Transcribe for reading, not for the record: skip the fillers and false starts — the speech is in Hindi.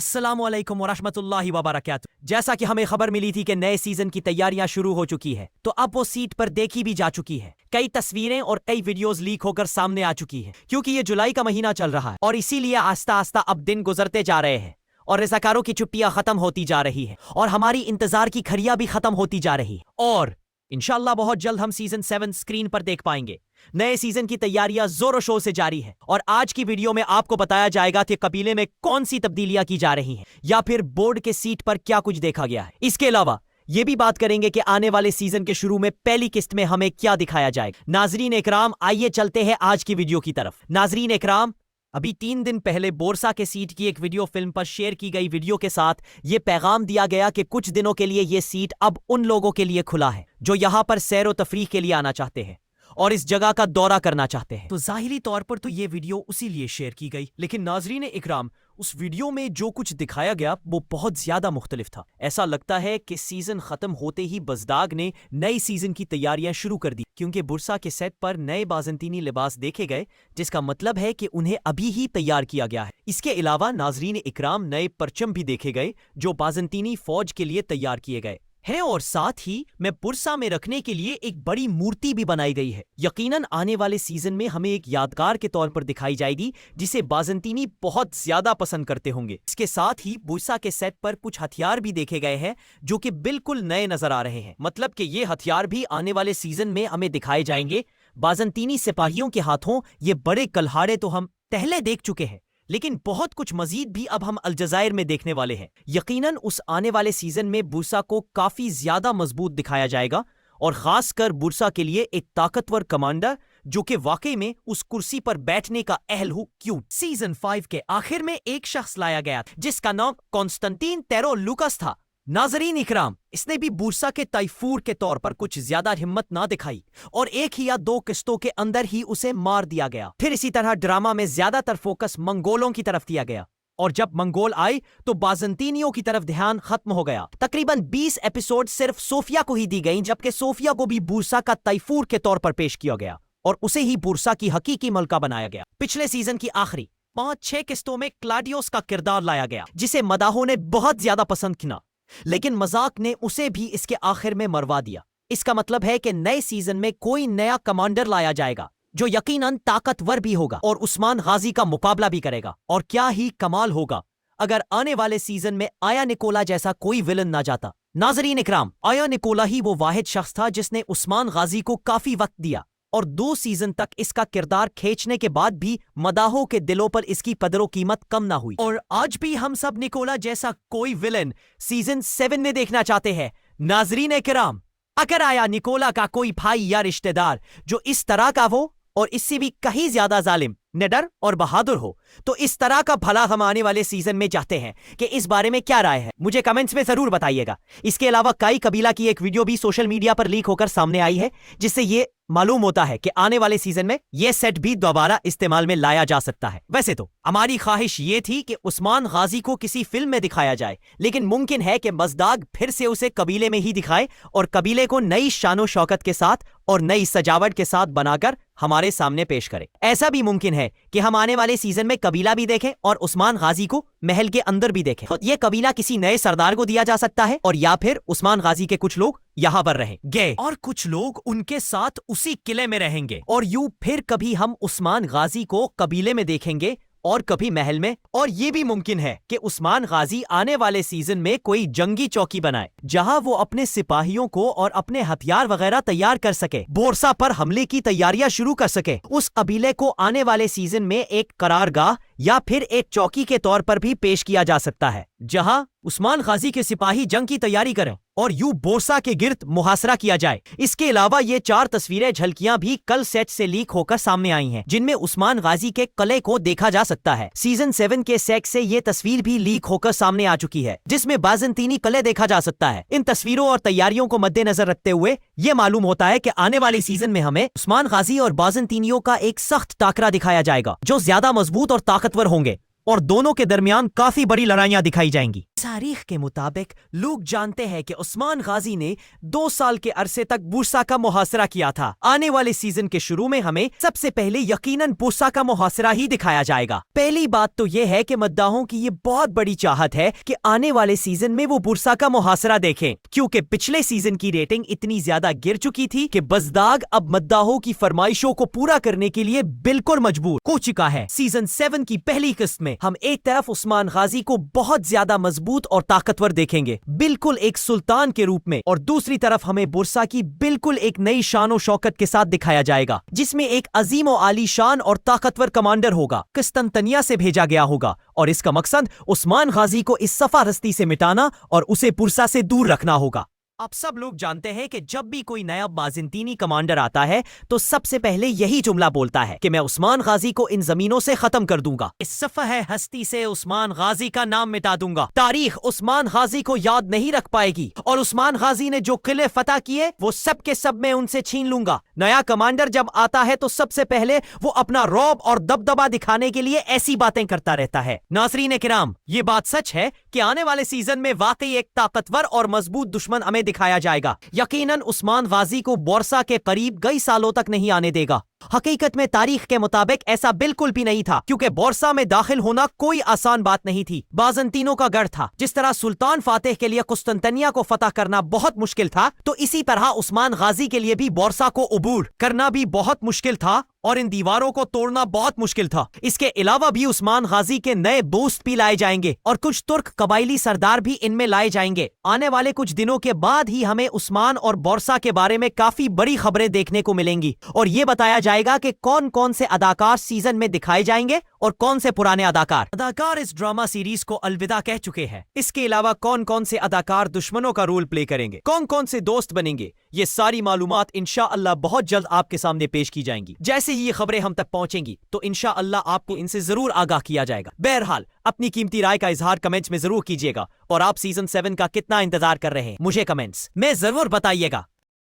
अस्सलामुअलैकुम वरहमतुल्लाहि वबरकातुहू। जैसा कि हमें खबर मिली थी कि नए सीजन की तैयारियां शुरू हो चुकी है, तो अब वो सीट पर देखी भी जा चुकी है। कई तस्वीरें और कई वीडियोस लीक होकर सामने आ चुकी है, क्योंकि ये जुलाई का महीना चल रहा है और इसीलिए आस्ता आस्ता अब दिन गुजरते जा रहे हैं और रज़ाकारों की छुट्टियां खत्म होती जा रही है और हमारी इंतजार की घड़ियां भी खत्म होती जा रही है और इंशाल्लाह बहुत जल्द हम सीजन 7 स्क्रीन पर देख पाएंगे। नए सीजन की तैयारियां जोरों शोर से जारी है और आज की वीडियो में आपको बताया जाएगा कि कबीले में कौन सी तब्दीलियां की जा रही हैं या फिर बोर्ड के सीट पर क्या कुछ देखा गया है। इसके अलावा ये भी बात करेंगे कि आने वाले सीजन के शुरू में पहली किस्त में हमें क्या दिखाया जाएगा। नाजरीन इकराम, आइए चलते हैं आज की वीडियो की तरफ। नाजरीन इकराम, अभी 3 दिन पहले बोरसा के सीट की एक वीडियो फिल्म पर शेयर की गई वीडियो के साथ ये पैगाम दिया गया कि कुछ दिनों के लिए ये सीट अब उन लोगों के लिए खुला है जो यहाँ पर सैर व तफरीह के लिए आना चाहते हैं और इस जगह का दौरा करना चाहते हैं। तो जाहिरी तौर पर तो ये वीडियो उसी लिए शेयर की गई, लेकिन नाजरीन इकराम, उस वीडियो में जो कुछ दिखाया गया वो बहुत ज्यादा मुख्तलिफ था। ऐसा लगता है कि सीजन खत्म होते ही बजदाग ने नई सीजन की तैयारियां शुरू कर दी, क्योंकि बुरसा के सेट पर नए बाजंतीनी लिबास देखे गए, जिसका मतलब है कि उन्हें अभी ही तैयार किया गया है। इसके अलावा नाजरीन इकराम, नए परचम भी देखे गए जो बाजंतीनी फौज के लिए तैयार किए गए है और साथ ही में बुरसा में रखने के लिए एक बड़ी मूर्ति भी बनाई गई है। यकीनन आने वाले सीजन में हमें एक यादगार के तौर पर दिखाई जाएगी जिसे बाजंतीनी बहुत ज्यादा पसंद करते होंगे। इसके साथ ही बुरसा के सेट पर कुछ हथियार भी देखे गए हैं जो कि बिल्कुल नए नजर आ रहे हैं, मतलब कि ये हथियार भी आने वाले सीजन में हमें दिखाए जाएंगे। बाजंतीनी सिपाहियों के हाथों ये बड़े कल्हाड़े तो हम पहले देख चुके हैं, लेकिन बहुत कुछ मजीद भी अब हम अलजजायर में देखने वाले हैं। यकीनन उस आने वाले सीजन में बुरसा को काफी ज्यादा मजबूत दिखाया जाएगा और खासकर बुरसा के लिए एक ताकतवर कमांडर जो कि वाकई में उस कुर्सी पर बैठने का अहल हो। क्यों सीजन 5 के आखिर में एक शख्स लाया गया जिसका नाम कॉन्स्टेंटीन टेरो लुकस था। नाजरीन इकराम, इसने भी बुरसा के तैफूर के तौर पर कुछ ज्यादा हिम्मत ना दिखाई और 1 या 2 किस्तों के अंदर ही उसे मार दिया गया। फिर इसी तरह ड्रामा में ज्यादातर फोकस मंगोलों की तरफ दिया गया और जब मंगोल आए तो बाजंतीनियों की तरफ ध्यान खत्म हो गया। तकरीबन 20 एपिसोड सिर्फ सोफिया को ही दी गई, जबकि सोफिया को भी बुरसा का तैफूर के तौर पर पेश किया गया और उसे ही बुरसा की हकीकी मलका बनाया गया। पिछले सीजन की आखिरी 5-6 किस्तों में क्लाडियोस का किरदार लाया गया जिसे मदाहों ने बहुत ज्यादा पसंद किया, लेकिन मजाक ने उसे भी इसके आखिर में मरवा दिया। इसका मतलब है कि नए सीजन में कोई नया कमांडर लाया जाएगा जो यकीनन ताकतवर भी होगा और उस्मान गाजी का मुकाबला भी करेगा। और क्या ही कमाल होगा अगर आने वाले सीजन में आया निकोला जैसा कोई विलन ना जाता। नाजरीन इकराम, आया निकोला ही वो वाहिद शख्स था जिसने उस्मान गाजी को काफी वक्त दिया और 2 सीजन तक इसका किरदार खींचने के बाद भी मदाहों के दिलों पर इसकी कदर कीमत कम ना हुई। और आज भी हम सब निकोला जैसा कोई विलन सीजन 7 में देखना चाहते हैं। नाजरीन इकराम, अगर आया निकोला का कोई भाई या रिश्तेदार जो इस तरह का हो और इससे भी कहीं ज्यादा जालिम, निडर और बहादुर हो, तो इस तरह का भला हम आने वाले सीजन में चाहते हैं कि इस बारे में क्या राय है, मुझे कमेंट्स में जरूर बताइएगा। इसके अलावा काई कबीला की एक वीडियो भी सोशल मीडिया पर लीक होकर सामने आई है जिससे ये मालूम होता है कि आने वाले सीजन में ये सेट भी दोबारा इस्तेमाल में लाया जा सकता है। वैसे तो हमारी ख्वाहिश ये थी कि उस्मान गाजी को किसी फिल्म में दिखाया जाए, लेकिन मुमकिन है कि बजदाग फिर से उसे कबीले में ही दिखाए और कबीले को नई शानो शौकत के साथ और नई सजावट के साथ बनाकर हमारे सामने पेश करे। ऐसा भी मुमकिन है कि हम आने वाले सीजन में कबीला भी देखें और उस्मान गाजी को महल के अंदर भी देखें। तो ये कबीला किसी नए सरदार को दिया जा सकता है और या फिर उस्मान गाजी के कुछ लोग यहाँ पर रहेंगे और कुछ लोग उनके साथ उसी किले में रहेंगे और यूं फिर कभी हम उस्मान गाजी को कबीले में देखेंगे और कभी महल में। और ये भी मुमकिन है कि उस्मान गाजी आने वाले सीजन में कोई जंगी चौकी बनाए जहां वो अपने सिपाहियों को और अपने हथियार वगैरह तैयार कर सके, बोरसा पर हमले की तैयारियां शुरू कर सके। उस कबीले को आने वाले सीजन में एक करारगाह या फिर एक चौकी के तौर पर भी पेश किया जा सकता है जहां उस्मान गाजी के सिपाही जंग की तैयारी करें और यूं बोरसा के गिर्द मुहासरा किया जाए। इसके अलावा ये 4 तस्वीरें झलकियां भी कल सेट से लीक होकर सामने आई हैं, जिनमें उस्मान गाजी के कले को देखा जा सकता है। सीजन 7 के सेट से ये तस्वीर भी लीक होकर सामने आ चुकी है जिसमें बाजंतीनी कले देखा जा सकता है। इन तस्वीरों और तैयारियों को मद्देनजर रखते हुए ये मालूम होता है कि आने वाले सीजन में हमें उस्मान गाजी और बाजंतीनियों का एक सख्त टाकरा दिखाया जाएगा जो ज्यादा मजबूत और ताकतवर होंगे और दोनों के दरमियान काफी बड़ी लड़ाइयां दिखाई जाएंगी। तारीख के मुताबिक लोग जानते हैं कि उस्मान गाजी ने 2 साल के अरसे तक बुरसा का मुहासरा किया था। आने वाले सीजन के शुरू में हमें सबसे पहले यकीनन बुरसा का मुहासरा ही दिखाया जाएगा। पहली बात तो यह है कि मद्दाहों की ये बहुत बड़ी चाहत है कि आने वाले सीजन में वो बुरसा का मुहासरा देखें, क्योंकि पिछले सीजन की रेटिंग इतनी ज्यादा गिर चुकी थी कि बज़दाग अब मद्दाहों की फरमाइशों को पूरा करने के लिए बिल्कुल मजबूर हो चुका है। सीजन 7 की पहली किस्त में हम एक तरफ उस्मान गाजी को बहुत ज्यादा मजबूत और ताकतवर देखेंगे, बिल्कुल एक सुल्तान के रूप में, और दूसरी तरफ हमें बुरसा की बिल्कुल एक नई शान और शौकत के साथ दिखाया जाएगा, जिसमें एक अजीम और आली शान और ताकतवर कमांडर होगा, किस्तनतनिया से भेजा गया होगा, और इसका मकसद उस्मान गाजी को इस सफारस्ती से मिटाना और उसे बुरसा से दूर रखना होगा। आप सब लोग जानते हैं कि जब भी कोई नया बाज़ंतीनी कमांडर आता है तो सबसे पहले यही जुमला बोलता है कि मैं उस्मान गाजी को इन जमीनों से खत्म कर दूंगा, इस सफ़ह हस्ती से उस्मान गाजी का नाम मिटा दूंगा। तारीख उस्मान गाजी को याद नहीं रख पाएगी, और उस्मान गाजी ने जो किले फतह किए वो सब के सब मैं उनसे छीन लूंगा। नया कमांडर जब आता है तो सबसे पहले वो अपना रौब और दबदबा दिखाने के लिए ऐसी बातें करता रहता है। नाज़रीन किराम, ये बात सच है कि आने वाले सीजन में वाकई एक ताकतवर और मजबूत दुश्मन हमें दिखाया जाएगा। यकीनन उस्मान गाजी को बोरसा के करीब कई सालों तक नहीं आने देगा। हकीकत में तारीख के मुताबिक ऐसा बिल्कुल भी नहीं था, क्योंकि बोरसा में दाखिल होना कोई आसान बात नहीं थी। बाज़ंतीनों का गढ़ था। जिस तरह सुल्तान फातेह के लिए कुस्तुनतनिया को फतह करना बहुत मुश्किल था, तो इसी तरह उस्मान गाजी के लिए भी बोरसा को उबूर करना भी बहुत मुश्किल था, और इन दीवारों को तोड़ना बहुत मुश्किल था। इसके अलावा भी उस्मान गाजी के नए दोस्त भी लाए जाएंगे और कुछ तुर्क कबाइली सरदार भी इनमें लाए जाएंगे। आने वाले कुछ दिनों के बाद ही हमें उस्मान और बोरसा के बारे में काफी बड़ी खबरें देखने को मिलेंगी, और ये बताया जाएगा कि कौन कौन से अदाकार सीजन में दिखाए जाएंगे और कौन से पुराने अदाकार इस ड्रामा सीरीज को अलविदा कह चुके हैं। इसके अलावा कौन कौन से अदाकार दुश्मनों का रोल प्ले करेंगे, कौन कौन से दोस्त बनेंगे, ये सारी मालूमात इंशाअल्लाह बहुत जल्द आपके सामने पेश की जाएंगी। जैसे ही ये खबरें हम तक पहुंचेंगी तो इंशाअल्लाह आपको इनसे जरूर आगाह किया जाएगा। बहरहाल अपनी कीमती राय का इजहार कमेंट्स में जरूर कीजिएगा, और आप सीजन 7 का कितना इंतजार कर रहे हैं मुझे कमेंट्स में जरूर बताइएगा।